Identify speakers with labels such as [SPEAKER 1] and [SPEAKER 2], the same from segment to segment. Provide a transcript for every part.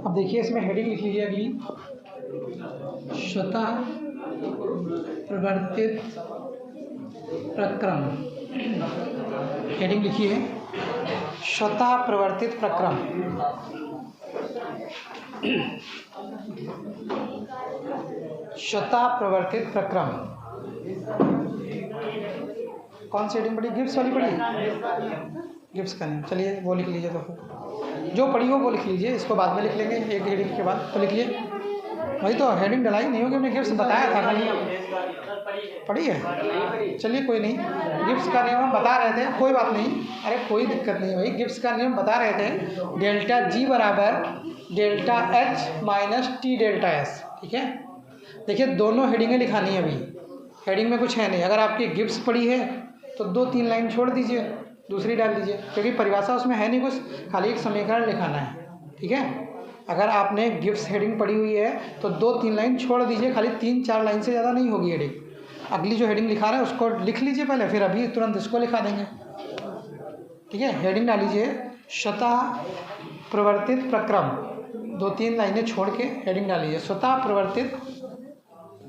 [SPEAKER 1] अब देखिए इसमें हेडिंग लिख लीजिए अगली, स्वतः प्रवर्तित प्रक्रम। हेडिंग लिखिए स्वतः प्रवर्तित प्रक्रम। स्वतः प्रवर्तित प्रक्रम कौन सी हेडिंग पढ़ी? गिब्स वाली पढ़ी? गिब्स का नहीं, चलिए वो लिख लीजिए। तो फिर जो पढ़ी हो वो लिख लीजिए, इसको बाद में लिख लेंगे एक हेडिंग के बाद। तो लिखिए, वही तो हेडिंग डलाई नहीं होगी, हमने गिब्स बताया था खाली। पढ़ी है? चलिए कोई नहीं, गिब्स का नियम हम बता रहे थे, कोई बात नहीं, अरे कोई दिक्कत नहीं भाई। गिब्स का नियम बता रहे थे, डेल्टा जी बराबर delta H minus T delta S. ठीक है, देखिए दोनों हेडिंगें लिखानी है अभी, हेडिंग में कुछ है नहीं। अगर आपकी गिब्स पढ़ी है तो 2-3 लाइन छोड़ दीजिए, दूसरी डाल दीजिए, क्योंकि परिभाषा उसमें है नहीं कुछ, खाली एक समीकरण लिखाना है। ठीक है, अगर आपने गिब्स हेडिंग पढ़ी हुई है तो 2-3 लाइन छोड़ दीजिए, खाली 3-4 लाइन से ज़्यादा नहीं होगी हेडिंग। अगली जो हेडिंग लिखा रहे हैं उसको लिख लीजिए पहले, फिर अभी तुरंत इसको लिखा देंगे। ठीक है, हेडिंग डाल लीजिए स्वतः प्रवर्तित प्रक्रम, 2-3 लाइनें छोड़ के हेडिंग डाल लीजिए स्वतः प्रवर्तित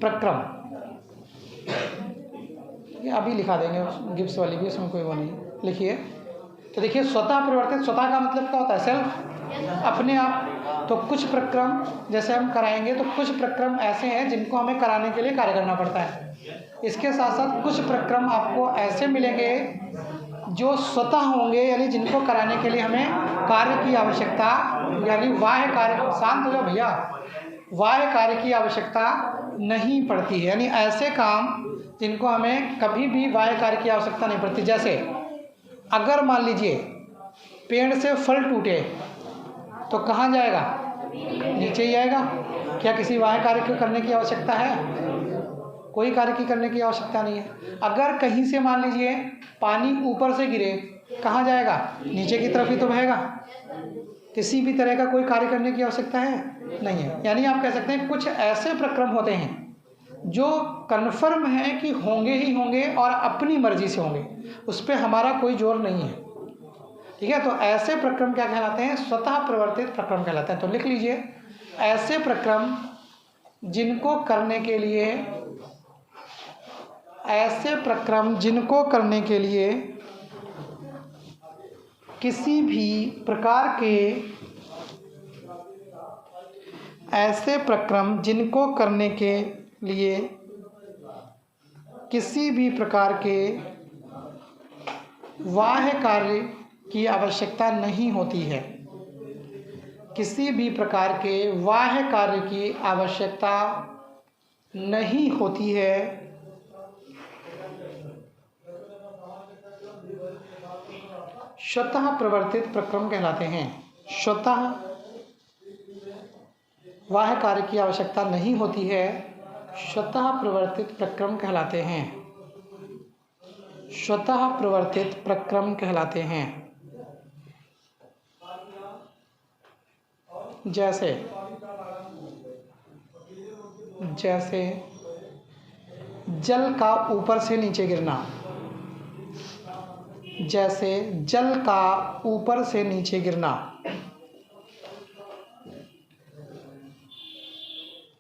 [SPEAKER 1] प्रक्रम। अभी लिखा देंगे गिब्स वाली भी, उसमें कोई वो नहीं। लिखिए, तो देखिए स्वतः प्रवर्तित, स्वतः का मतलब क्या होता है? सेल्फ, अपने आप। तो कुछ प्रक्रम जैसे हम कराएंगे तो कुछ प्रक्रम ऐसे हैं जिनको हमें कराने के लिए कार्य करना पड़ता है। इसके साथ साथ कुछ प्रक्रम आपको ऐसे मिलेंगे जो स्वतः होंगे, यानी जिनको कराने के लिए हमें कार्य की आवश्यकता, यानी बाह्य कार्य, शांत हो जाओ भैया, बाह्य कार्य की आवश्यकता नहीं पड़ती है। यानी ऐसे काम जिनको हमें कभी भी बाह्य कार्य की आवश्यकता नहीं पड़ती। जैसे अगर मान लीजिए पेड़ से फल टूटे तो कहाँ जाएगा? नीचे ही आएगा। क्या किसी बाह्य कार्य को करने की आवश्यकता है? कोई कार्य की करने की आवश्यकता नहीं है। अगर कहीं से मान लीजिए पानी ऊपर से गिरे, कहाँ जाएगा? नीचे की तरफ ही तो बहेगा। किसी भी तरह का कोई कार्य करने की आवश्यकता है? नहीं है। यानी आप कह सकते हैं कुछ ऐसे प्रक्रम होते हैं जो कन्फर्म है कि होंगे ही होंगे और अपनी मर्जी से होंगे, उस पर हमारा कोई जोर नहीं है। ठीक है, तो ऐसे प्रक्रम क्या कहलाते हैं? स्वतः प्रवर्तित प्रक्रम कहलाते हैं। तो लिख लीजिए, ऐसे प्रक्रम जिनको करने के लिए, ऐसे प्रक्रम जिनको करने के लिए किसी भी प्रकार के, ऐसे प्रक्रम जिनको करने के लिए किसी भी प्रकार के बाह्य कार्य की आवश्यकता नहीं होती है, किसी भी प्रकार के बाह्य कार्य की आवश्यकता नहीं होती है, स्वतः प्रवर्तित प्रक्रम कहलाते हैं। स्वतः बाह्य कार्य की आवश्यकता नहीं होती है, स्वतः प्रवर्तित प्रक्रम कहलाते हैं। स्वतः प्रवर्तित प्रक्रम कहलाते हैं। जैसे जैसे जल का ऊपर से नीचे गिरना, जैसे जल का ऊपर से नीचे गिरना,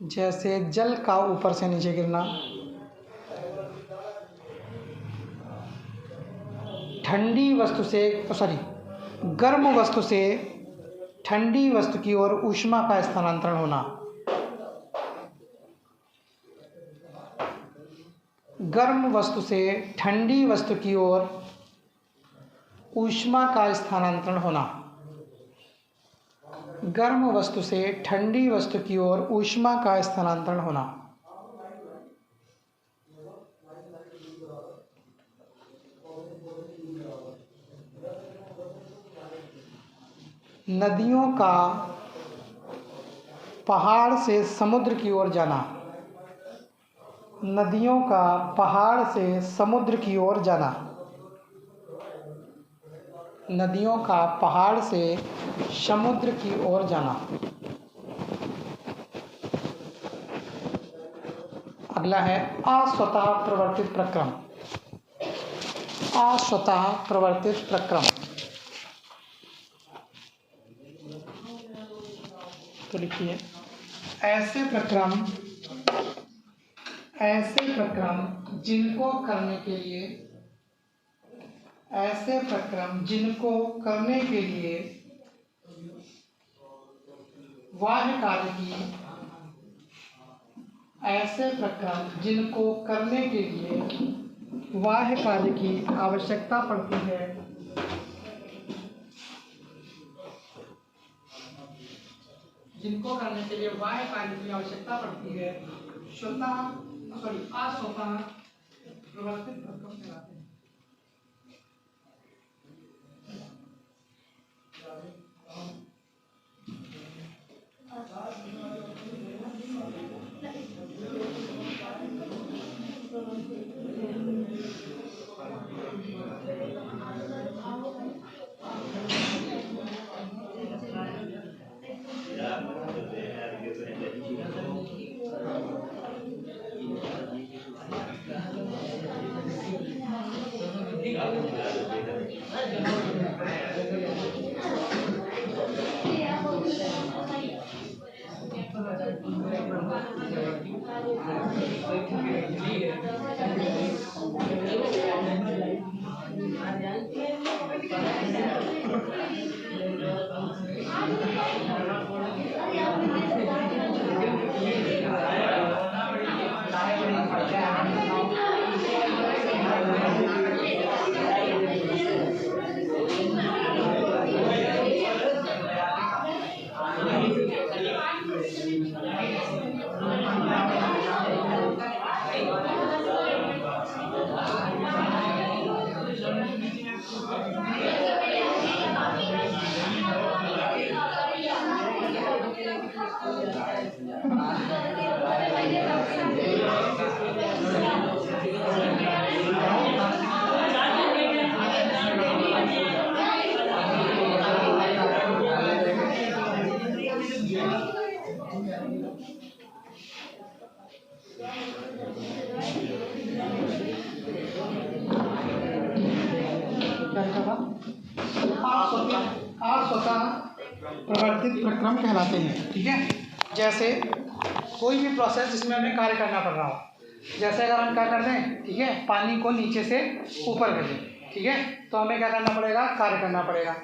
[SPEAKER 1] जैसे जल का ऊपर से नीचे गिरना, ठंडी वस्तु से, गर्म वस्तु से ठंडी वस्तु की ओर ऊष्मा का स्थानांतरण होना, गर्म वस्तु से ठंडी वस्तु की ओर ऊष्मा का स्थानांतरण होना, गर्म वस्तु से ठंडी वस्तु की ओर ऊष्मा का स्थानांतरण होना। नदियों का पहाड़ से समुद्र की ओर जाना, नदियों का पहाड़ से समुद्र की ओर जाना, नदियों का पहाड़ से समुद्र की ओर जाना। अगला है अस्वतः प्रवर्तित प्रक्रम। अस्वतः प्रवर्तित प्रक्रम, तो लिखिए ऐसे प्रक्रम जिनको करने के लिए, ऐसे प्रक्रम जिनको करने के लिए बाह्य कार्य की, ऐसे प्रक्रम जिनको करने के लिए बाह्य कार्य की आवश्यकता पड़ती है, जिनको करने के लिए बाह्य कार्य की आवश्यकता पड़ती है, अस्वतः प्रवर्तित प्रक्रम कहलाते हैं। प्रवर्तित प्रक्रम कहलाते हैं। ठीक है, जैसे कोई भी प्रोसेस जिसमें हमें कार्य करना पड़ रहा हो, जैसे अगर हम क्या कर दें, ठीक है, पानी को नीचे से ऊपर कर दें, ठीक है, तो हमें क्या करना पड़ेगा, कार्य करना पड़ेगा।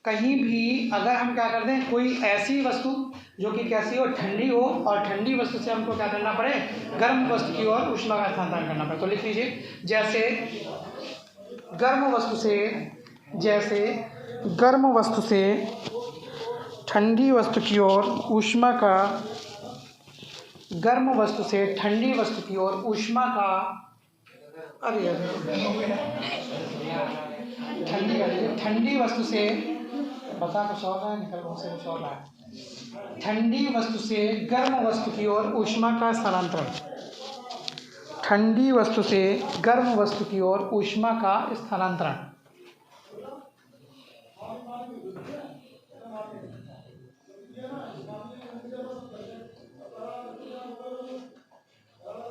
[SPEAKER 1] कहीं भी अगर हम क्या कर दें, कोई ऐसी वस्तु जो कि कैसी हो, ठंडी हो, और ठंडी वस्तु से हमको क्या करना पड़े, गर्म वस्तु की ओर ऊष्मा का स्थानांतरण करना पड़े। तो लिख लीजिए, जैसे गर्म वस्तु से ठंडी वस्तु की ओर ऊष्मा का, गर्म वस्तु से ठंडी वस्तु की ओर ऊष्मा का, ठंडी वस्तु से, बता कुछ और है, निकल कुछ और है, ठंडी वस्तु से गर्म वस्तु की ओर ऊष्मा का स्थानांतरण, ठंडी वस्तु से गर्म वस्तु की ओर ऊष्मा का स्थानांतरण।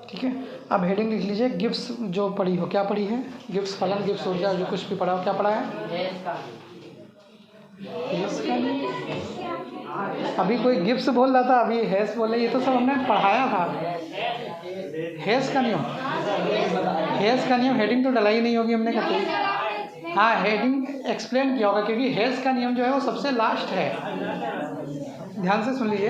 [SPEAKER 1] ठीक है, अब हेडिंग लिख लीजिए, गिब्स जो पढ़ी हो, क्या पढ़ी है, गिब्स फलन, गिब्स ऊर्जा, जो कुछ भी पढ़ा हो, क्या पढ़ा है, हेस का नियम। अभी कोई गिब्स बोल रहा था, अभी हेस बोले, ये तो सब हमने पढ़ाया था। हेस का नियम, हेस का नियम हेडिंग तो डलाई नहीं होगी हमने कहते। हाँ, हेडिंग एक्सप्लेन किया होगा, क्योंकि हेस का नियम जो है वो सबसे लास्ट है। ध्यान से सुन लीजिए,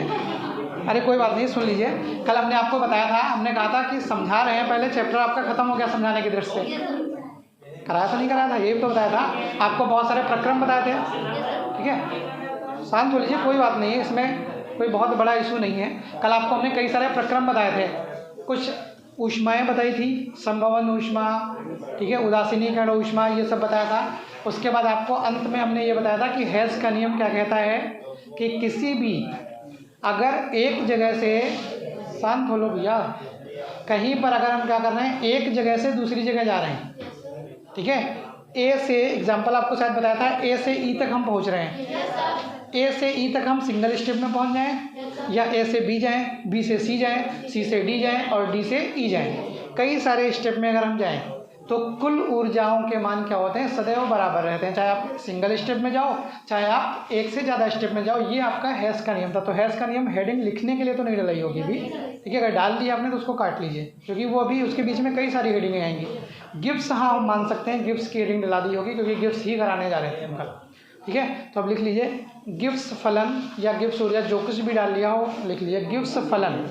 [SPEAKER 1] अरे कोई बात नहीं, सुन लीजिए। कल हमने आपको बताया था, हमने कहा था कि समझा रहे हैं, पहले चैप्टर आपका खत्म हो गया समझाने की दृष्टि से, कराया था नहीं कराया था, ये भी तो बताया था आपको, बहुत सारे प्रक्रम बताए थे। ठीक है, शांत हो लीजिए, कोई बात नहीं है, इसमें कोई बहुत बड़ा इशू नहीं है। कल आपको हमने कई सारे प्रक्रम बताए थे, कुछ ऊष्माएँ बताई थी, संभवन ऊष्मा, ठीक है, उदासीनीकरण ऊष्मा, ये सब बताया था। उसके बाद आपको अंत में हमने ये बताया था कि हेस का नियम क्या कहता है कि किसी भी, अगर एक जगह से, शांत हो लो भैया, कहीं पर अगर हम क्या कर रहे हैं, एक जगह से दूसरी जगह जा रहे हैं, ठीक है, ए से, एग्जाम्पल आपको शायद बताया था, ए से ई तक हम पहुंच रहे हैं, ए से ई तक हम सिंगल स्टेप में पहुंच जाएं, या ए से बी जाएं, बी से सी जाएं, सी से डी जाएं और डी से ई जाएं, कई सारे स्टेप में अगर हम जाएं, तो कुल ऊर्जाओं के मान क्या होते हैं, सदैव बराबर रहते हैं, चाहे आप सिंगल स्टेप में जाओ चाहे आप एक से ज़्यादा स्टेप में जाओ। ये आपका हैश का नियम था। तो हैश का नियम हेडिंग लिखने के लिए तो नहीं डलाई होगी भी, ठीक है। अगर डाल दिया आपने तो उसको काट लीजिए, क्योंकि वो अभी उसके बीच में कई सारी हेडिंगें आएंगी। गिब्स, हाँ हम मान सकते हैं गिब्स की हेडिंग डला दी होगी, क्योंकि गिब्स ही कराने जा रहे थे हम कल, ठीक है। तो अब लिख लीजिए गिब्स फलन या गिब्स ऊर्जा, जो कुछ भी डाल लिया हो लिख लीजिए गिब्स फलन।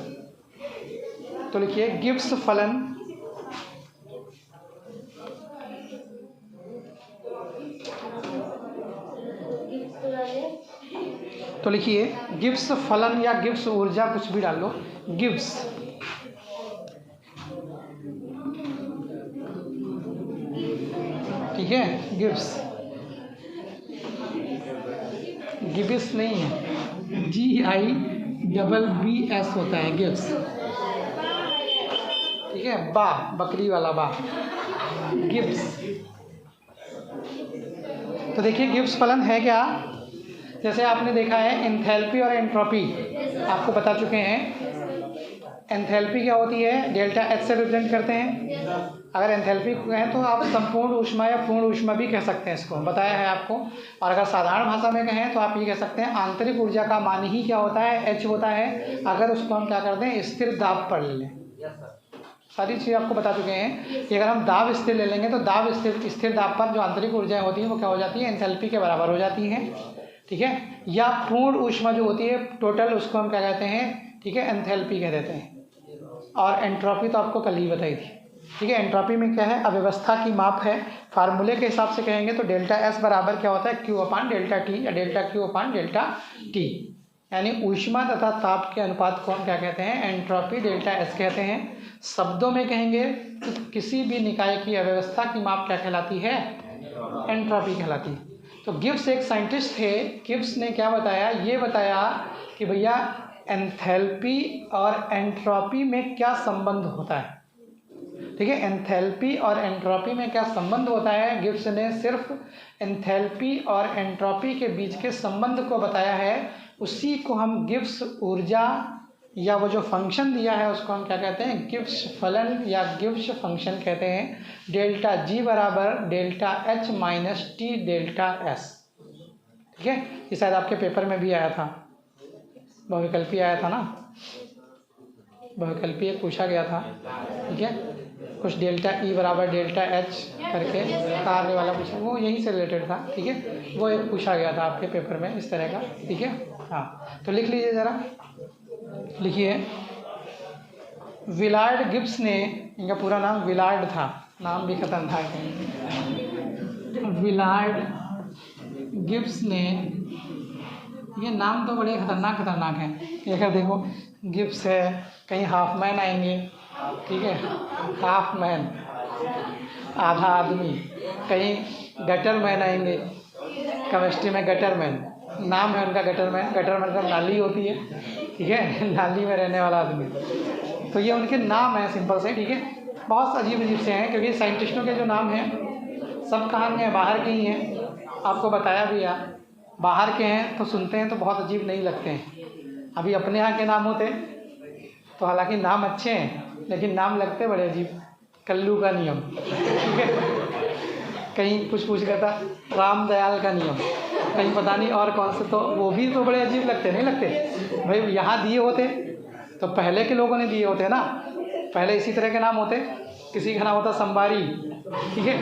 [SPEAKER 1] तो लिखिए गिब्स फलन तो लिखिए गिब्स फलन या गिब्स ऊर्जा, कुछ भी डाल लो, गिब्स, ठीक है, गिब्स, गिब्स नहीं है, GIBBS होता है गिब्स, ठीक है। बा, बकरी वाला बा, गिब्स। तो देखिए गिब्स फलन है क्या, जैसे आपने देखा है एंथैल्पी और एंट्रोपी आपको बता चुके हैं। एंथैल्पी क्या होती है, डेल्टा एच से रिप्रेजेंट करते हैं। अगर एंथैल्पी कहें तो आप संपूर्ण ऊष्मा या पूर्ण ऊष्मा भी कह सकते हैं, इसको बताया है आपको। और अगर साधारण भाषा में कहें तो आप ये कह सकते हैं आंतरिक ऊर्जा का मान ही क्या होता है, एच होता है। अगर उसको हम क्या कर दें, स्थिर दाब पर ले लें। सारी चीज़ आपको बता चुके हैं कि अगर हम दाब स्थिर ले लेंगे तो दाब स्थिर दाब पर जो आंतरिक ऊर्जाएँ होती हैं वो क्या हो जाती है, एंथैल्पी के बराबर हो जाती हैं, ठीक है। या पूर्ण ऊष्मा जो होती है टोटल, उसको हम क्या कहते हैं, ठीक है, एंथैल्पी कह देते हैं। और एंट्रोपी तो आपको कल ही बताई थी, ठीक है। एंट्रोपी में क्या है, अव्यवस्था की माप है। फार्मूले के हिसाब से कहेंगे तो डेल्टा एस बराबर क्या होता है, Q/ΔT या डेल्टा Q/ΔT, यानी ऊष्मा तथा ताप के अनुपात को हम क्या कहते हैं, एंट्रोपी, डेल्टा एस कहते हैं। शब्दों में कहेंगे तो किसी भी निकाय की अव्यवस्था की माप क्या कहलाती है, एंट्रोपी कहलाती है। तो गिब्स एक साइंटिस्ट थे। गिब्स ने क्या बताया, ये बताया कि भैया एंथैल्पी और एंट्रोपी में क्या संबंध होता है, ठीक है। एंथैल्पी और एंट्रोपी में क्या संबंध होता है, गिब्स ने सिर्फ एंथैल्पी और एंट्रोपी के बीच के संबंध को बताया है। उसी को हम गिब्स ऊर्जा या वो जो फंक्शन दिया है उसको हम क्या कहते हैं, गिब्स फलन या गिब्स फंक्शन कहते हैं। डेल्टा G बराबर delta H minus T delta S, ठीक है। ये शायद आपके पेपर में भी आया था, बहुविकल्पी आया था ना, बहुविकल्पी एक पूछा गया था, ठीक है। कुछ डेल्टा E बराबर डेल्टा H करके कार्य वाला पूछा, वो यहीं से रिलेटेड था, ठीक है। वो एक पूछा गया था आपके पेपर में इस तरह का, ठीक है। हाँ तो लिख लीजिए ज़रा, लिखिए विलार्ड गिब्स ने, इनका पूरा नाम विलार्ड था, नाम भी खतरनाक है, विलार्ड गिब्स ने, ये नाम तो बड़े खतरनाक हैं। अगर देखो गिब्स है, कहीं हाफमैन आएंगे, ठीक है, हाफमैन आधा आदमी, कहीं गटरमैन आएंगे, केमिस्ट्री में गटरमैन नाम है उनका, गटरमैन, गटरमैन का नाली होती है, ठीक है, नाली में रहने वाला आदमी। तो ये उनके नाम हैं सिंपल से, ठीक है। बहुत अजीब अजीब से हैं, क्योंकि साइंटिस्टों के जो नाम हैं सब कहाँ के हैं, बाहर के ही हैं। आपको बताया भी है, बाहर के हैं तो सुनते हैं तो बहुत अजीब नहीं लगते हैं। अभी अपने यहाँ के नाम होते तो हालांकि नाम अच्छे हैं लेकिन नाम लगते बड़े अजीब, कल्लू का नियम, ठीक है, कहीं कुछ पूछ गया था राम दयाल का नियम, कहीं पता नहीं और कौन से, तो वो भी तो बड़े अजीब लगते, नहीं लगते भाई। यहाँ दिए होते तो पहले के लोगों ने दिए होते ना, पहले इसी तरह के नाम होते। किसी का नाम होता संबारी, ठीक है,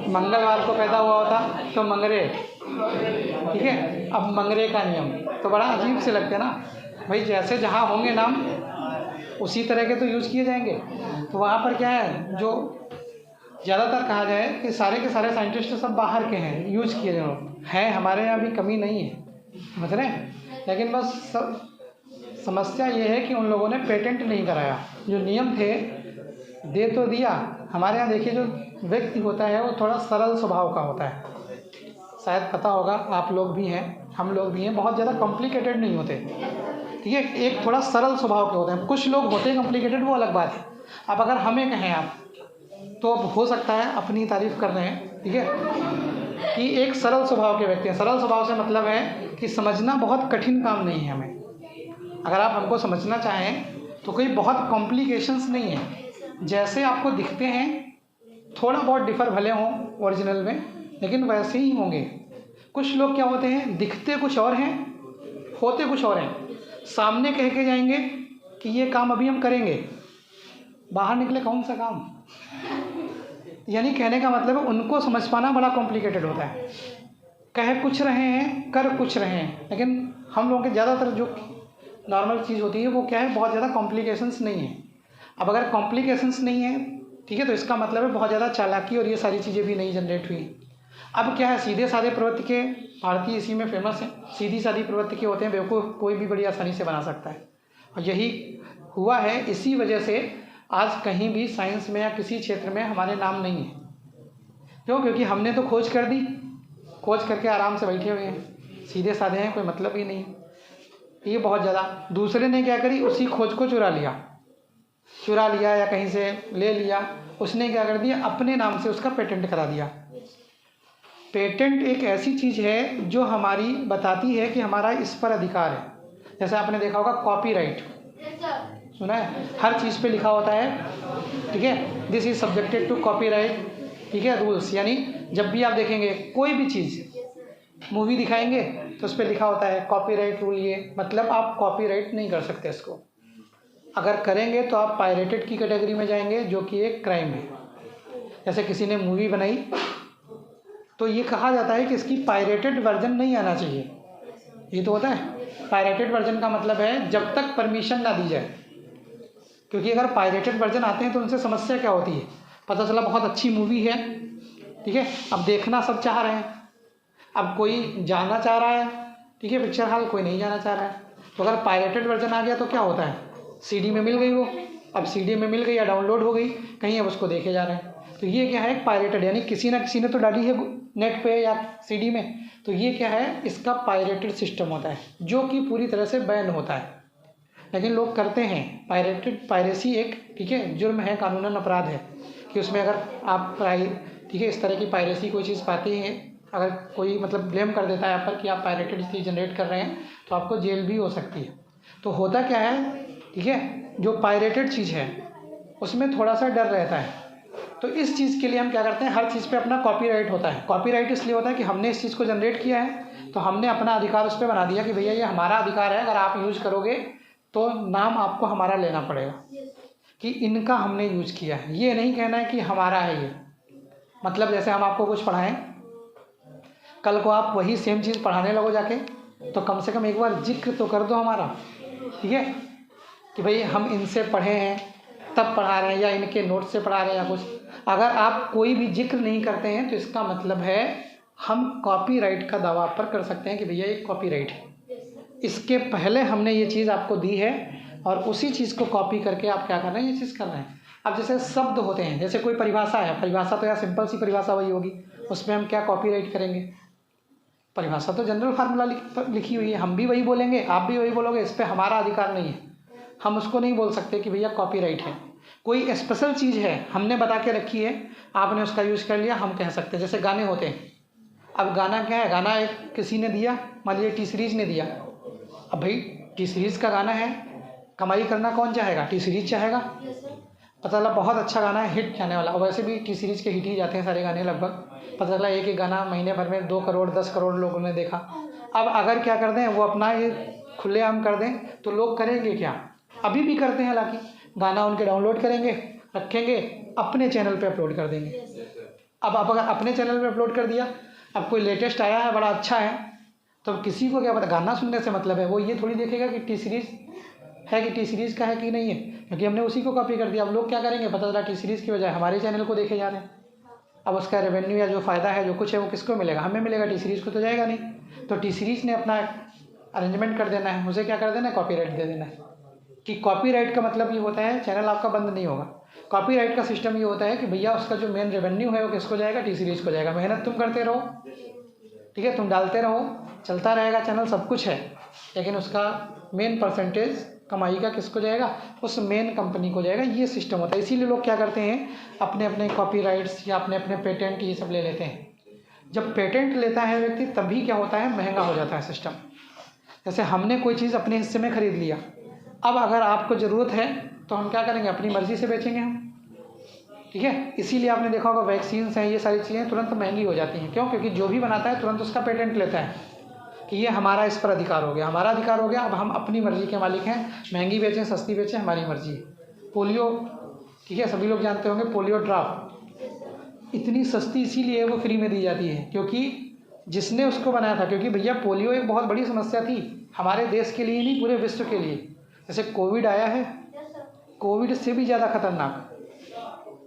[SPEAKER 1] मंगलवार को पैदा हुआ होता तो मंगरे, ठीक है। अब मंगरे का नियम तो बड़ा अजीब से लगते ना भाई, जैसे जहाँ होंगे नाम उसी तरह के तो यूज़ किए जाएंगे। तो वहाँ पर क्या है, जो ज़्यादातर कहा जाए कि सारे के सारे साइंटिस्ट सब बाहर के हैं, यूज किए हैं, हमारे यहाँ भी कमी नहीं है, समझ रहे हैं। लेकिन बस समस्या ये है कि उन लोगों ने पेटेंट नहीं कराया। जो नियम थे दे तो दिया। हमारे यहाँ देखिए जो व्यक्ति होता है वो थोड़ा सरल स्वभाव का होता है, शायद पता होगा, आप लोग भी हैं, हम लोग भी हैं, बहुत ज़्यादा कॉम्प्लिकेटेड नहीं होते, ठीक है। एक थोड़ा सरल स्वभाव के होते हैं। कुछ लोग होते हैं कॉम्प्लिकेटेड, वो अलग बात है। अब अगर हमें कहें आप तो हो सकता है अपनी तारीफ़ कर रहे हैं, ठीक है, कि एक सरल स्वभाव के व्यक्ति हैं। सरल स्वभाव से मतलब है कि समझना बहुत कठिन काम नहीं है हमें। अगर आप हमको समझना चाहें तो कोई बहुत कॉम्प्लिकेशंस नहीं है, जैसे आपको दिखते हैं थोड़ा बहुत डिफ़र भले हों ओरिजिनल में, लेकिन वैसे ही होंगे। कुछ लोग क्या होते हैं, दिखते कुछ और हैं, होते कुछ और हैं। सामने कह के जाएंगे कि ये काम अभी हम करेंगे, बाहर निकले कौन सा काम। यानी कहने का मतलब है उनको समझ पाना बड़ा कॉम्प्लिकेटेड होता है। कह कुछ रहे हैं, कर कुछ रहे हैं, लेकिन हम लोगों के ज़्यादातर जो नॉर्मल चीज़ होती है वो क्या है, बहुत ज़्यादा कॉम्प्लिकेशंस नहीं है। अब अगर कॉम्प्लिकेशंस नहीं है, ठीक है, तो इसका मतलब है बहुत ज़्यादा चालाकी और ये सारी चीज़ें भी नहीं जनरेट हुई। अब क्या है, सीधे साधे प्रवृत्ति के भारतीय इसी में फेमस हैं। सीधी सादी प्रवृत्ति के होते हैं, बेवकूफ़ कोई भी बड़ी आसानी से बना सकता है। और यही हुआ है, इसी वजह से आज कहीं भी साइंस में या किसी क्षेत्र में हमारे नाम नहीं है। क्यों? क्योंकि हमने तो खोज कर दी, खोज करके आराम से बैठे हुए हैं, सीधे साधे हैं, कोई मतलब ही नहीं। ये बहुत ज़्यादा। दूसरे ने क्या करी, उसी खोज को चुरा लिया या कहीं से ले लिया, उसने क्या कर दिया, अपने नाम से उसका पेटेंट करा दिया। पेटेंट एक ऐसी चीज़ है जो हमारी बताती है कि हमारा इस पर अधिकार है। जैसे आपने देखा होगा कॉपीराइट, सुना है, हर चीज़ पे लिखा होता है, ठीक है, this is subjected to copyright, ठीक है, रूल्स। यानी जब भी आप देखेंगे कोई भी चीज़, मूवी दिखाएंगे तो उस पर लिखा होता है कॉपीराइट रूल। ये मतलब आप कॉपीराइट नहीं कर सकते इसको, अगर करेंगे तो आप पायरेटेड की कैटेगरी में जाएंगे, जो कि एक क्राइम है। जैसे किसी ने मूवी बनाई तो ये कहा जाता है कि इसकी पायरेटेड वर्जन नहीं आना चाहिए। ये तो होता है, पायरेटेड वर्जन का मतलब है जब तक परमिशन ना दी जाए। क्योंकि अगर पायरेटेड वर्जन आते हैं तो उनसे समस्या क्या होती है, पता चला बहुत अच्छी मूवी है, ठीक है, अब देखना सब चाह रहे हैं, अब कोई जाना चाह रहा है, ठीक है, पिक्चर हॉल, कोई नहीं जाना चाह रहा है। तो अगर पायरेटेड वर्जन आ गया तो क्या होता है, सीडी में मिल गई वो, अब सीडी में मिल गई या डाउनलोड हो गई कहीं, अब उसको देखे जा रहे हैं। तो ये क्या है, पायरेटेड, यानी किसी ना किसी ने तो डाली है नेट पे या सीडी में, तो ये क्या है, इसका पायरेटेड सिस्टम होता है, जो कि पूरी तरह से बैन होता है। लेकिन लोग करते हैं पायरेसी एक, ठीक है, जुर्म है, कानूनन अपराध है, कि उसमें अगर आप ठीक है, इस तरह की पायरेसी कोई चीज़ पाते हैं, अगर कोई मतलब ब्लेम कर देता है आप पर कि आप पायरेटेड चीज़ जनरेट कर रहे हैं, तो आपको जेल भी हो सकती है। तो होता क्या है, ठीक है, जो पायरेटेड चीज़ है उसमें थोड़ा सा डर रहता है। तो इस चीज़ के लिए हम क्या करते हैं, हर चीज़ पे अपना कॉपीराइट होता है। कॉपीराइट इसलिए होता है कि हमने इस चीज़ को जनरेट किया है, तो हमने अपना अधिकार उस पर बना दिया कि भैया ये हमारा अधिकार है, अगर आप यूज़ करोगे तो नाम आपको हमारा लेना पड़ेगा कि इनका हमने यूज़ किया है। ये नहीं कहना है कि हमारा है ये, मतलब जैसे हम आपको कुछ पढ़ाएं, कल को आप वही सेम चीज़ पढ़ाने लगो जाके, तो कम से कम एक बार जिक्र तो कर दो हमारा, ठीक है, कि भाई हम इनसे पढ़े हैं तब पढ़ा रहे हैं, या इनके नोट से पढ़ा रहे हैं या कुछ। अगर आप कोई भी जिक्र नहीं करते हैं तो इसका मतलब है हम कॉपीराइट का दावा पर कर सकते हैं कि भैया ये कॉपीराइट है, इसके पहले हमने ये चीज़ आपको दी है और उसी चीज़ को कॉपी करके आप क्या कर रहे हैं, ये चीज़ कर रहे हैं। अब जैसे शब्द होते हैं, जैसे कोई परिभाषा है, परिभाषा तो यार सिंपल सी परिभाषा वही होगी, उसमें हम क्या कॉपीराइट करेंगे, परिभाषा तो जनरल फार्मूला लिखी हुई है, हम भी वही बोलेंगे, आप भी वही बोलोगे, इस पर हमारा अधिकार नहीं है, हम उसको नहीं बोल सकते कि भैया कॉपीराइट है। कोई स्पेशल चीज़ है हमने बता के रखी है, आपने उसका यूज़ कर लिया, हम कह सकते हैं। जैसे गाने होते हैं, अब गाना क्या है, गाना एक किसी ने दिया, मान लीजिए टी सीरीज़ ने दिया, अब भाई टी सीरीज़ का गाना है, कमाई करना कौन चाहेगा, टी सीरीज़ चाहेगा, पता चला बहुत अच्छा गाना है, हिट जाने वाला, और वैसे भी टी सीरीज़ के हिट ही जाते हैं सारे गाने लगभग, पता चला एक गाना महीने भर में 2 करोड़ 10 करोड़ लोगों ने देखा। अब अगर क्या कर दें, वो अपना ये खुलेआम कर दें तो लोग करेंगे क्या, अभी भी करते हैं, हालांकि गाना उनके डाउनलोड करेंगे, रखेंगे, अपने चैनल पे अपलोड कर देंगे। अब अगर अपने चैनल पे अपलोड कर दिया, अब कोई लेटेस्ट आया है बड़ा अच्छा है, तो किसी को क्या पता, गाना सुनने से मतलब है, वो ये थोड़ी देखेगा कि टी सीरीज़ है कि टी सीरीज़ का है कि नहीं है, क्योंकि हमने उसी को कॉपी कर दिया। अब लोग क्या करेंगे, पता चला टी सीरीज़ की बजाय हमारे चैनल को देखे जा रहे हैं। अब उसका रेवेन्यू या जो फ़ायदा है, जो कुछ है, वो किसको मिलेगा, हमें मिलेगा, टी सीरीज़ को तो जाएगा नहीं। तो टी सीरीज़ ने अपना अरेंजमेंट कर देना है, मुझे क्या कर देना है, कॉपीराइट दे देना है। कि कॉपीराइट का मतलब ये होता है चैनल आपका बंद नहीं होगा। कॉपीराइट का सिस्टम ये होता है कि भैया उसका जो मेन रेवेन्यू है वो किसको जाएगा, टी सीरीज़ को जाएगा। मेहनत तुम करते रहो, ठीक है, तुम डालते रहो, चलता रहेगा चैनल, सब कुछ है, लेकिन उसका मेन परसेंटेज कमाई का किसको जाएगा, उस मेन कंपनी को जाएगा। ये सिस्टम होता है। इसीलिए लोग क्या करते हैं, अपने अपने कॉपीराइट्स या अपने अपने पेटेंट ये सब ले लेते हैं। जब पेटेंट लेता है व्यक्ति तभी क्या होता है, महंगा हो जाता है सिस्टम। जैसे हमने कोई चीज़ अपने हिस्से में ख़रीद लिया, अब अगर आपको ज़रूरत है तो हम क्या करेंगे, अपनी मर्ज़ी से बेचेंगे हम, ठीक है। इसीलिए आपने देखा होगा वैक्सीन्स हैं, ये सारी चीज़ें तुरंत महंगी हो जाती हैं। क्यों? क्योंकि जो भी बनाता है तुरंत उसका पेटेंट लेता है कि ये हमारा इस पर अधिकार हो गया, हमारा अधिकार हो गया, अब हम अपनी मर्ज़ी के मालिक हैं, महंगी बेचें सस्ती बेचें हमारी मर्ज़ी है। पोलियो, ठीक है, सभी लोग जानते होंगे पोलियो ड्रॉप इतनी सस्ती इसीलिए वो फ्री में दी जाती है क्योंकि जिसने उसको बनाया था, क्योंकि भैया पोलियो एक बहुत बड़ी समस्या थी हमारे देश के लिए नहीं, पूरे विश्व के लिए। जैसे कोविड आया है, कोविड से भी ज़्यादा खतरनाक,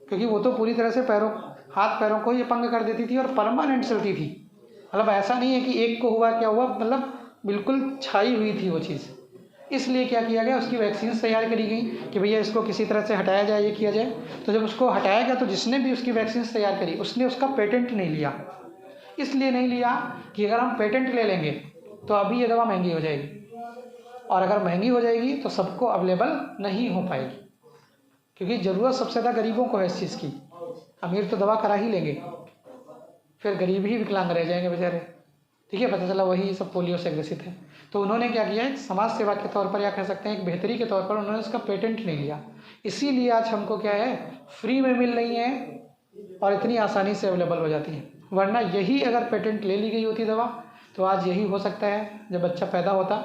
[SPEAKER 1] क्योंकि वो तो पूरी तरह से हाथ पैरों को ही अपंग कर देती थी और परमानेंट चलती थी। मतलब ऐसा नहीं है कि एक को हुआ क्या हुआ, मतलब बिल्कुल छाई हुई थी वो चीज़। इसलिए क्या किया गया, उसकी वैक्सीन तैयार करी गई कि भैया इसको किसी तरह से हटाया जाए, ये किया जाए। तो जब उसको हटाया गया तो जिसने भी उसकी वैक्सीन तैयार करी उसने उसका पेटेंट नहीं लिया। इसलिए नहीं लिया कि अगर हम पेटेंट ले लेंगे तो अभी ये दवा महंगी हो जाएगी, और अगर महंगी हो जाएगी तो सबको अवेलेबल नहीं हो पाएगी, क्योंकि ज़रूरत सबसे ज़्यादा गरीबों को है इस चीज़ की। अमीर तो दवा करा ही लेंगे, फिर गरीब ही विकलांग रह जाएंगे बेचारे। ठीक है, पता चला वही सब पोलियो से ग्रसित है। तो उन्होंने क्या किया, एक समाज सेवा के तौर पर या कह सकते हैं एक बेहतरी के तौर पर उन्होंने उसका पेटेंट नहीं लिया। इसीलिए आज हमको क्या है, फ्री में मिल रही है और इतनी आसानी से अवेलेबल हो जाती है। वरना यही अगर पेटेंट ले ली गई होती दवा तो आज यही हो सकता है, जब बच्चा पैदा होता,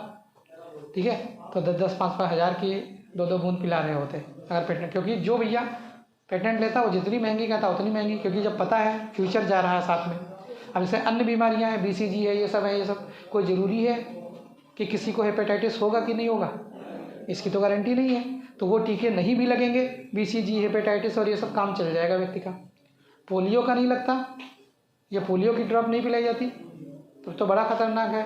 [SPEAKER 1] ठीक है, तो 10-10, 5-5 हज़ार की 2-2 बूंद पिला रहे होते अगर पेटेंट। क्योंकि जो भैया पेटेंट लेता वो जितनी महंगी कहता उतनी महंगी, क्योंकि जब पता है फ्यूचर जा रहा है साथ में। अब जैसे अन्य बीमारियां हैं, BCG है, ये सब है, ये सब कोई ज़रूरी है कि किसी को हेपेटाइटिस होगा कि नहीं होगा, इसकी तो गारंटी नहीं है। तो वो टीके नहीं भी लगेंगे, BCG, हेपेटाइटिस और ये सब काम चल जाएगा व्यक्ति का। पोलियो का नहीं लगता, ये पोलियो की ड्रॉप नहीं पिलाई जाती तो बड़ा खतरनाक है,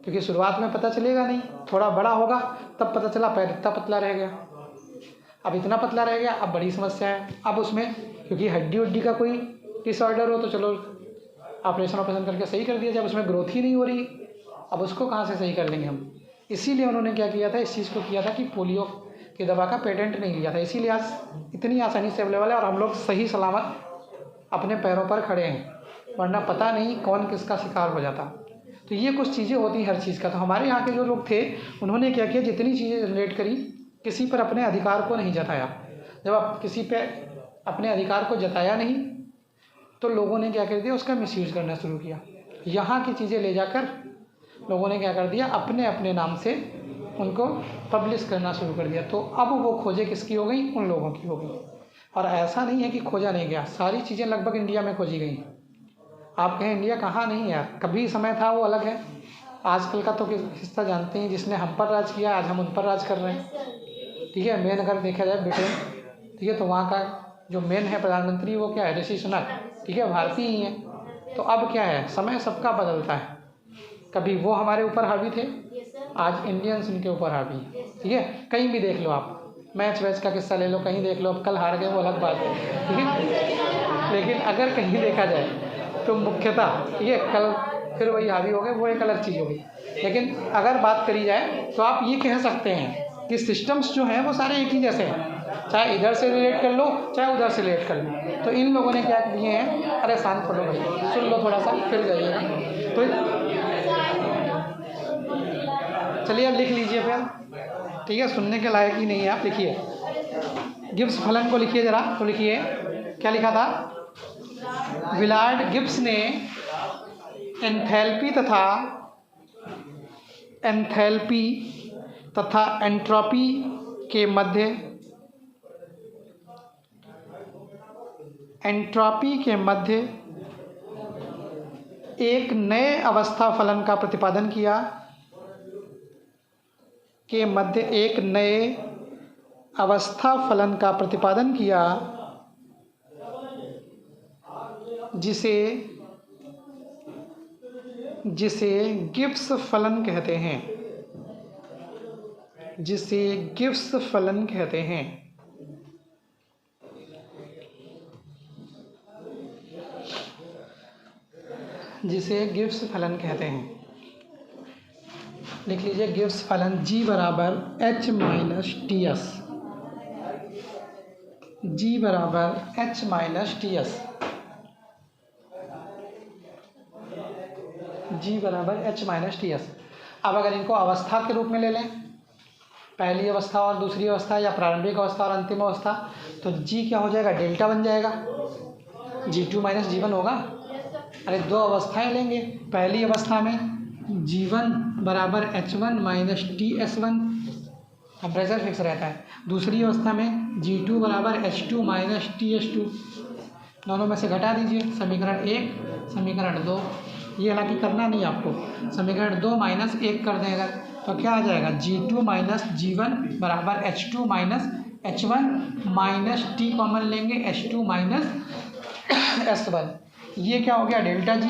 [SPEAKER 1] क्योंकि शुरुआत में पता चलेगा नहीं, थोड़ा बड़ा होगा तब पता चला पैर इतना पतला रह गया, अब इतना पतला रह गया, अब बड़ी समस्या है। अब उसमें क्योंकि हड्डी का कोई डिसऑर्डर हो तो चलो ऑपरेशन करके सही कर दिया, जब उसमें ग्रोथ ही नहीं हो रही अब उसको कहाँ से सही कर लेंगे हम। इसीलिए उन्होंने क्या किया था, इस चीज़ को किया था कि पोलियो की दवा का पेटेंट नहीं लिया था। इसीलिए आज इतनी आसानी से अवेलेबल है और हम लोग सही सलामत अपने पैरों पर खड़े हैं, वरना पता नहीं कौन किसका शिकार हो जाता। तो ये कुछ चीज़ें होती हर चीज़ का। तो हमारे यहाँ के जो लोग थे उन्होंने क्या किया, जितनी चीज़ें जनरेट करी, किसी पर अपने अधिकार को नहीं जताया। जब आप किसी पे अपने अधिकार को जताया नहीं तो लोगों ने क्या कर दिया, उसका मिसयूज़ करना शुरू किया। यहाँ की चीज़ें ले जाकर लोगों ने क्या कर दिया, अपने अपने नाम से उनको पब्लिश करना शुरू कर दिया। तो अब वो खोजें किसकी हो गई, उन लोगों की हो गई। और ऐसा नहीं है कि खोजा नहीं गया, सारी चीज़ें लगभग इंडिया में खोजी गई। आप कहें इंडिया कहाँ नहीं है यार, कभी समय था वो अलग है, आजकल का तो हिस्सा जानते हैं, जिसने हम पर राज किया आज हम उन पर राज कर रहे हैं। ठीक है, मेन अगर देखा जाए ब्रिटेन, ठीक है, तो वहाँ का जो मेन है प्रधानमंत्री वो क्या है, ऋषि सुनक, ठीक है, भारतीय ही है। तो अब क्या है, समय सबका बदलता है, कभी वो हमारे ऊपर हावी थे, आज इंडियंस उनके ऊपर हावी है। ठीक है, कहीं भी देख लो आप, मैच वैच का किस्सा ले लो, कहीं देख लो, अब कल हार गए वो अलग बात है, ठीक है, लेकिन अगर कहीं देखा जाए तो मुख्यतः, ठीक है, कल फिर वही हावी हो गए, वो एक अलग चीज़ हो गई। लेकिन अगर बात करी जाए तो आप ये कह सकते हैं कि सिस्टम्स जो हैं वो सारे एक ही जैसे हैं, चाहे इधर से रिलेट कर लो चाहे उधर से रिलेट कर लो। तो इन लोगों ने क्या किए हैं, अरे शांत पढ़ो भाई, सुन लो थोड़ा सा फिर जाइएगा। तो चलिए अब लिख लीजिए फिर, ठीक है, सुनने के लायक ही नहीं है, आप लिखिए गिब्स फलन को लिखिए ज़रा। तो लिखिए क्या लिखा था, विलार्ड गिब्स ने एंथैल्पी तथा एंट्रोपी के मध्य एक नए अवस्था फलन का प्रतिपादन किया, जिसे गिब्स फलन कहते हैं, लिख लीजिए गिब्स फलन G बराबर H माइनस TS, G बराबर H माइनस TS, G बराबर H माइनस TS। अब अगर इनको अवस्था के रूप में ले लें पहली अवस्था और दूसरी अवस्था, या प्रारंभिक अवस्था और अंतिम अवस्था, तो जी क्या हो जाएगा, डेल्टा बन जाएगा, G2 माइनस G1 होगा। अरे दो अवस्थाएं लेंगे, पहली अवस्था में G1 बराबर H1 minus TS1, temperature fix रहता है। दूसरी अवस्था में G2 बराबर H2 माइनस TS2, दोनों में से घटा दीजिए, समीकरण 1 समीकरण 2, ये हालांकि करना नहीं आपको, समीकरण 2 माइनस 1 कर दें अगर, तो क्या आ जाएगा, G2 माइनस G1 बराबर H2 minus H1 minus T common लेंगे, H2 माइनस S1, ये क्या हो गया डेल्टा G,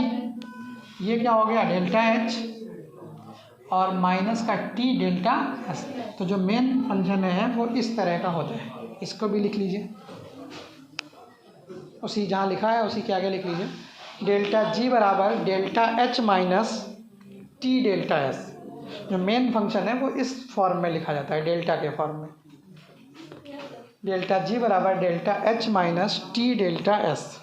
[SPEAKER 1] ये क्या हो गया डेल्टा H, और माइनस का T डेल्टा S। तो जो मेन फंक्शन है वो इस तरह का होता है, इसको भी लिख लीजिए, उसी जहाँ लिखा है उसी के आगे लिख लीजिए, डेल्टा G बराबर delta H minus T delta S। जो मेन फंक्शन है वो इस फॉर्म में लिखा जाता है, डेल्टा के फॉर्म में, डेल्टा G बराबर delta H minus T delta S।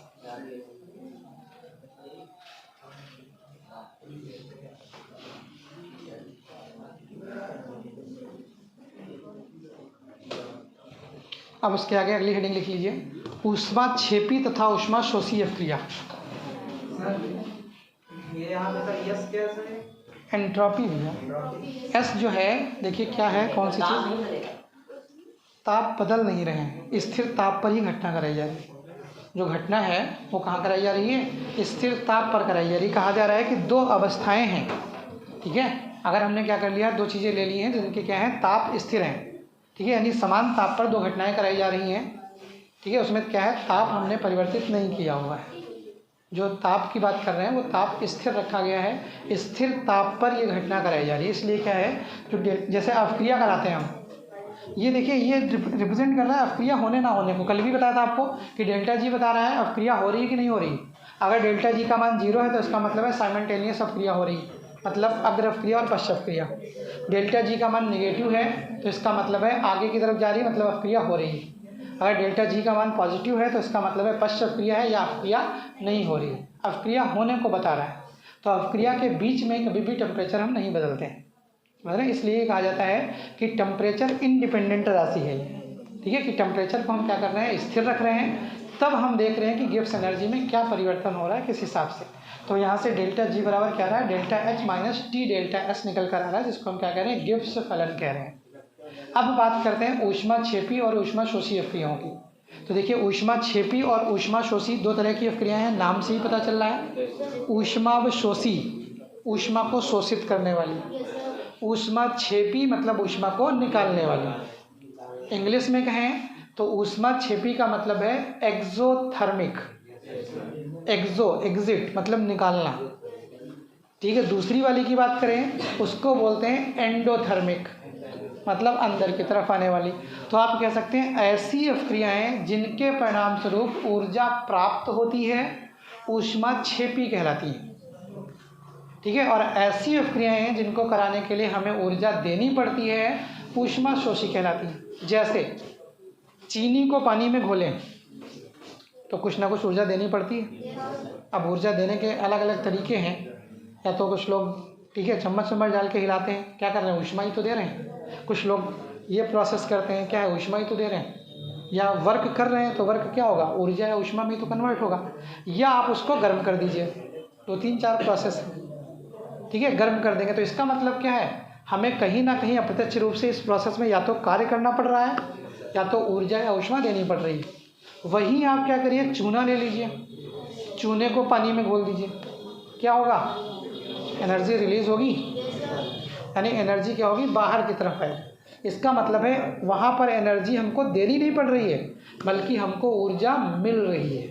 [SPEAKER 1] अब उसके आगे अगली हेडिंग लिख लीजिए, ऊष्मा छेपी तथा ऊष्मा शोषी क्रिया।
[SPEAKER 2] ये यहाँ पे सर यस कैसे है?
[SPEAKER 1] एंट्रोपी भैया, एस जो है देखिए क्या है, कौन सी चीज़, ताप बदल नहीं रहे हैं, स्थिर ताप पर ही घटना कराई जा रही है। जो घटना है वो कहाँ कराई जा रही है, स्थिर ताप पर कराई जा रही है। कहा जा रहा है कि दो अवस्थाएं हैं, ठीक है। अगर हमने क्या कर लिया, दो चीज़ें ले ली हैं जिनके क्या है, ताप स्थिर हैं, ठीक है, यानी समान ताप पर दो घटनाएं कराई जा रही हैं, ठीक है। उसमें क्या है, ताप हमने परिवर्तित नहीं किया हुआ है। जो ताप की बात कर रहे हैं वो ताप स्थिर रखा गया है, स्थिर ताप पर ये घटना कराई जा रही है। इसलिए क्या है, जो जैसे अपक्रिया कराते हैं हम, ये देखिए ये रिप्रेजेंट कर रहा है अपक्रिया होने ना होने को। कल भी बताया था आपको कि डेल्टा जी बता रहा है अपक्रिया हो रही है कि नहीं हो रही। अगर डेल्टा जी का मान 0 है तो इसका मतलब है साइमल्टेनियस अपक्रिया हो रही, मतलब अग्र अपक्रिया और पश्च अपक्रिया। डेल्टा जी का मान नेगेटिव है तो इसका मतलब है आगे की तरफ जा रही, मतलब अपक्रिया हो रही है। अगर डेल्टा जी का मान पॉजिटिव है तो इसका मतलब है पश्च अपक्रिया है या अपक्रिया नहीं हो रही है। अपक्रिया होने को बता रहा है। तो अपक्रिया के बीच में कभी भी टेम्परेचर हम नहीं बदलते हैं, मतलब इसलिए कहा जाता है कि टेम्परेचर इंडिपेंडेंट राशि है, ठीक है। कि टेम्परेचर को हम क्या कर रहे हैं, स्थिर रख रहे हैं, तब हम देख रहे हैं कि गिब्स एनर्जी में क्या परिवर्तन हो रहा है किस हिसाब से। तो यहाँ से डेल्टा जी बराबर क्या रहा है, delta H minus T delta S निकल कर आ रहा है, जिसको हम क्या कह रहे हैं, गिब्स फलन कह रहे हैं। अब बात करते हैं ऊष्मा छेपी और ऊष्मा शोषी अपक्रियाओं की। तो देखिए ऊष्मा छेपी और ऊष्मा शोषी दो तरह की अपक्रियाएं हैं, नाम से ही पता चल रहा है। ऊष्मावशोषी ऊष्मा को शोषित करने वाली, ऊष्मा छेपी मतलब ऊष्मा को निकालने वाली। इंग्लिश में कहें तो ऊष्मा छेपी का मतलब है एक्सोथर्मिक, एक्सो एग्जिट मतलब निकालना, ठीक है। दूसरी वाली की बात करें उसको बोलते हैं एंडोथर्मिक, मतलब अंदर की तरफ आने वाली। तो आप कह सकते हैं ऐसी अपक्रियाएं जिनके परिणाम स्वरूप ऊर्जा प्राप्त होती है ऊष्मा छेपी कहलाती हैं, ठीक है। और ऐसी अपक्रियाएं हैं जिनको कराने के लिए हमें ऊर्जा देनी पड़ती है ऊष्मा शोषी कहलाती है। जैसे चीनी को पानी में घोलें तो कुछ ना कुछ ऊर्जा देनी पड़ती है। अब ऊर्जा देने के अलग अलग तरीके हैं, या तो कुछ लोग ठीक है चम्मच चम्मच डाल के हिलाते हैं, क्या कर रहे हैं, ऊष्मा ही तो दे रहे हैं। कुछ लोग ये प्रोसेस करते हैं, क्या है, ऊष्मा ही तो दे रहे हैं। या वर्क कर रहे हैं तो वर्क क्या होगा, ऊर्जा या ऊष्मा में तो कन्वर्ट होगा। या आप उसको गर्म कर दीजिए, 2-3-4 प्रोसेस है, ठीक है, गर्म कर देंगे। तो इसका मतलब क्या है, हमें कहीं ना कहीं अप्रत्यक्ष रूप से इस प्रोसेस में या तो कार्य करना पड़ रहा है या तो ऊर्जा या ऊष्मा देनी पड़ रही है। वहीं आप क्या करिए, चूना ले लीजिए, चूने को पानी में घोल दीजिए, क्या होगा, एनर्जी रिलीज होगी, यानी एनर्जी क्या होगी, बाहर की तरफ है। इसका मतलब है वहाँ पर एनर्जी हमको देनी नहीं पड़ रही है बल्कि हमको ऊर्जा मिल रही है।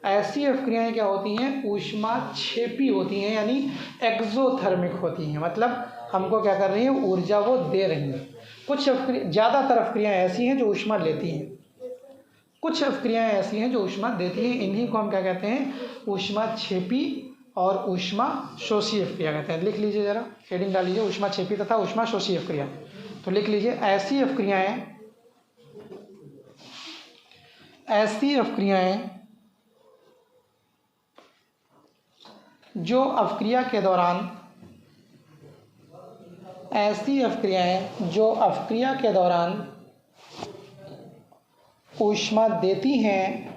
[SPEAKER 1] ऐसी अपक्रियाएं क्या होती हैं, ऊष्मा छेपी होती हैं, यानी एक्सोथर्मिक होती हैं, मतलब हमको क्या कर रही है, ऊर्जा वो दे रही हैं। कुछ ज़्यादातर अपक्रियाएं ऐसी हैं जो ऊष्मा लेती हैं, कुछ अपक्रियाएं ऐसी हैं जो ऊष्मा देती हैं। इन्हीं को हम क्या कहते हैं, ऊष्मा छेपी और ऊष्मा शोषी अपक्रिया कहते हैं। लिख लीजिए जरा, हेडिंग डाल लीजिए, ऊष्मा छेपी तथा ऊष्मा शोषी अपक्रिया। तो लिख लीजिए ऐसी अपक्रियाएं जो अपक्रिया के दौरान ऐसी अपक्रियाएं जो अपक्रिया के दौरान ऊष्मा देती हैं,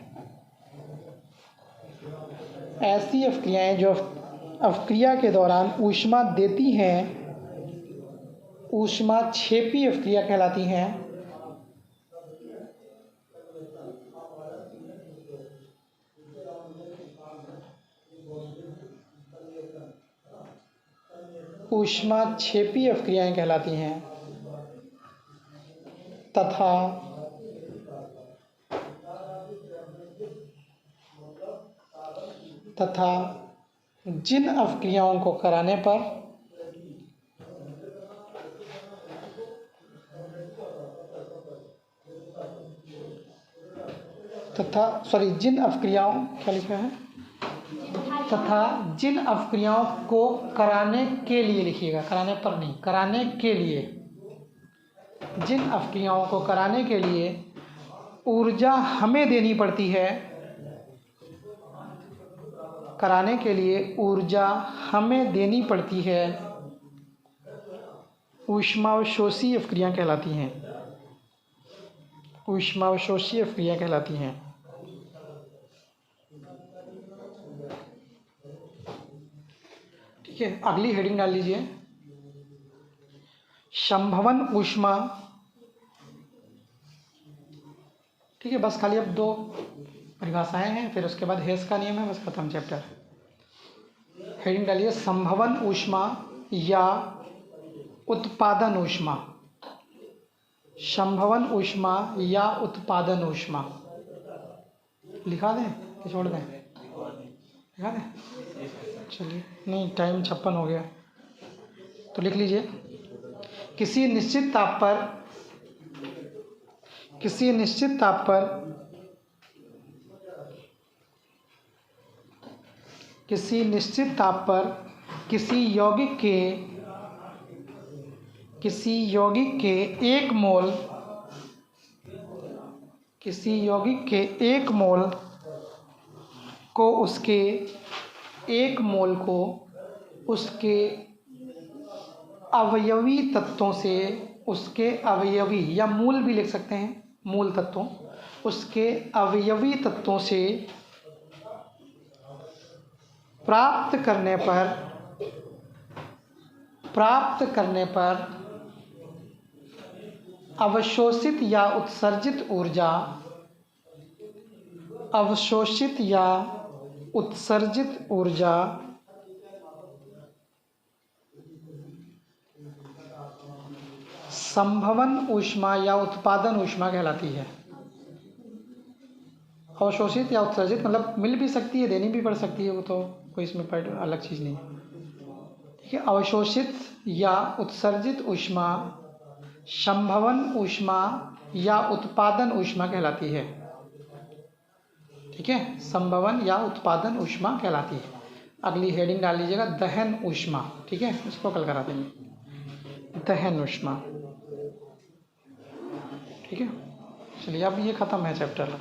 [SPEAKER 1] ऐसी अपक्रियाएं जो अपक्रिया के दौरान ऊष्मा देती हैं ऊष्मा क्षेपी अपक्रिया कहलाती हैं। ऊष्मा क्षेपी अपक्रियाएं कहलाती हैं तथा जिन अपक्रियाओं को कराने पर जिन अपक्रियाओं क्या लिखा है तथा जिन अपक्रियाओं को कराने के लिए लिखिएगा, कराने पर नहीं, कराने के लिए, जिन अपक्रियाओं को कराने के लिए ऊर्जा हमें देनी पड़ती है, कराने के लिए ऊर्जा हमें देनी पड़ती है, ऊष्मावशोषी अपक्रिया कहलाती हैं। ऊष्मावशोषी अपक्रिया कहलाती हैं। ठीक है, अगली हेडिंग डाल लीजिए, संभवन ऊष्मा। ठीक है, बस खाली अब 2 परिभाषाएं हैं, फिर उसके बाद हेस का नियम है, बस खत्म चैप्टर। हेडिंग डालिए, संभवन ऊष्मा या उत्पादन ऊष्मा। संभवन ऊष्मा या उत्पादन ऊष्मा लिखा दें कि छोड़ दें? लिखा दें, चलिए। नहीं, टाइम 56 हो गया, तो लिख लीजिए, किसी निश्चित ताप पर किसी यौगिक के 1 मोल को उसके 1 मोल को उसके अवयवी तत्वों से, उसके अवयवी या मूल भी लिख सकते हैं, मूल तत्वों, उसके अवयवी तत्वों से प्राप्त करने पर अवशोषित या उत्सर्जित ऊर्जा संभवन ऊष्मा या उत्पादन ऊष्मा कहलाती है। अवशोषित या उत्सर्जित मतलब मिल भी सकती है, देनी भी पड़ सकती है, वो तो कोई इसमें अलग चीज़ नहीं है। ठीक है, अवशोषित या उत्सर्जित ऊष्मा संभवन ऊष्मा या उत्पादन ऊष्मा कहलाती है। ठीक है, संभवन या उत्पादन ऊष्मा कहलाती है। अगली हेडिंग डाल लीजिएगा, दहन ऊष्मा। ठीक है, इसको कल करा देंगे, दहन ऊष्मा। ठीक है, चलिए, अब ये ख़त्म है चैप्टर।